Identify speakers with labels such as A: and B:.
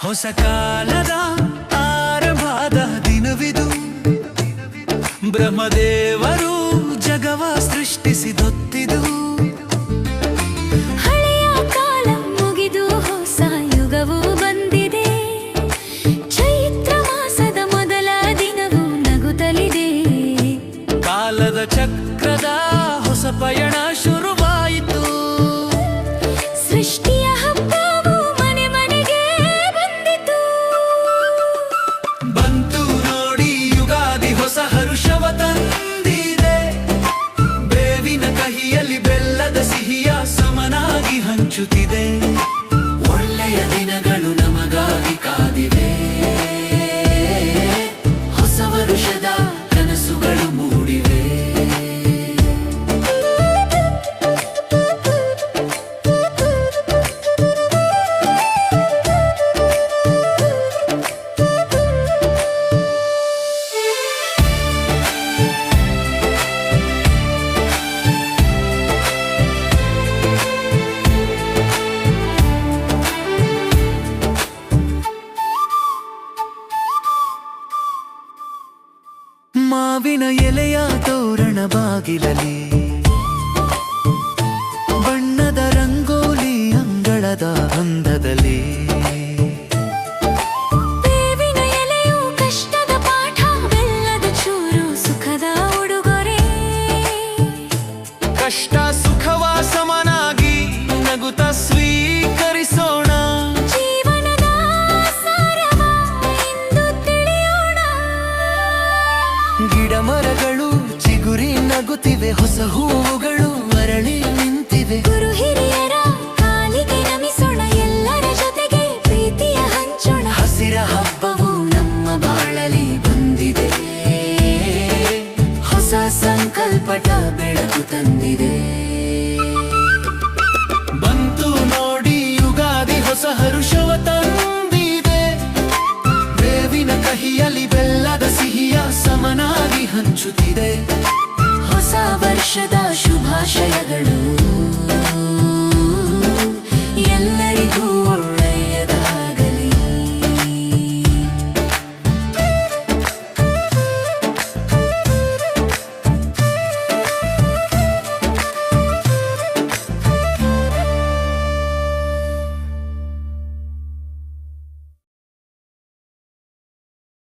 A: ಹೊಸ ಕಾಲದ ಆರಂಭದ ದಿನವಿದು, ಬ್ರಹ್ಮದೇವರು ಜಗವ ಸೃಷ್ಟಿಸಿದೊತ್ತಿದು.
B: ಹಳೆಯ ಕಾಲ ಮುಗಿದು ಹೊಸ ಯುಗವು ಬಂದಿದೆ, ಚೈತ್ರ ಮಾಸದ ಮೊದಲ ದಿನವು ನಗುತ್ತಲಿದೆ.
A: ಕಾಲದ ಚಕ್ರದ ಹೊಸ ಪಯಣ ಶುರುವಾಯಿತು,
B: ಸೃಷ್ಟಿಯ ಹಬ್ಬವು ಮನೆ ಮನೆಗೆ ಬಂದಿತು.
A: ಬಂತು ನೋಡಿ ಯುಗಾದಿ ಹೊಸ ಹರುಷವ ತಂದಿದೆ, ಬೇವಿನ ಕಹಿಯಲ್ಲಿ ಬೆಲ್ಲದ ಸಿಹಿಯ ಸಮನಾಗಿ ಹಂಚುತ್ತಿದೆ. ಒಳ್ಳೆಯ ದಿನಗಳು ನಮಗಾಗಿ ಕಾದಿವೆ, ಹೊಸ ವರುಷದ ಕನಸುಗಳು ಮೂಡಿವೆ. ಮಾವಿನ ಎಲೆಯ ತೋರಣ ಬಾಗಿಲಲಿ, ಬಣ್ಣದ ರಂಗೋಲಿ ಅಂಗಳದ ಅಂದದಲ್ಲಿ.
B: ಬೇವಿನ ಎಲೆಯು ಕಷ್ಟದ ಪಾಠ, ಬೆಲ್ಲದ ಚೂರು ಸುಖದ ಉಡುಗೊರೆ.
A: ಕಷ್ಟ ಸುಖವ ಸಮನಾಗಿ ನಗುತ್ತ ಸ್ವೀಕರಿಸೋಣ,
B: ಜೀವನದ ಸಾರವ ಇಂದು ತಿಳಿಯೋಣ.
A: ಗಿಡ ಮರಗಳು ಚಿಗುರಿ ನಗುತ್ತಿವೆ, ಹೊಸ ಹೂವುಗಳು ಅರಳಿ ನಿಂತಿವೆ.
B: ಗುರು ಹಿರಿಯರ ಕಾಲಿಗೆ ನಮಿಸೋಣ, ಎಲ್ಲರ ಜೊತೆಗೆ ಪ್ರೀತಿಯ ಹಂಚೋಣ.
A: ಹಸಿರ ಹಬ್ಬವು ನಮ್ಮ ಬಾಳಲಿ ಬಂದಿದೆ, ಹೊಸ ಸಂಕಲ್ಪಟ ಬೆಳಕು ತಂದಿದೆ. ಬಂತು ನೋಡಿ ಯುಗಾದಿ ಹೊಸ ಹರುಷವ ತಂದಿದೆ, ಬೇವಿನ ಕಹಿಯಲ್ಲಿ ಬೆಲ್ಲದ ಸಿಹಿಯ ಸಮನಾಗಿ ಹಂಚುತ್ತಿದೆ.
B: ಹೊಸ ವರ್ಷದ ಶುಭಾಶಯಗಳು.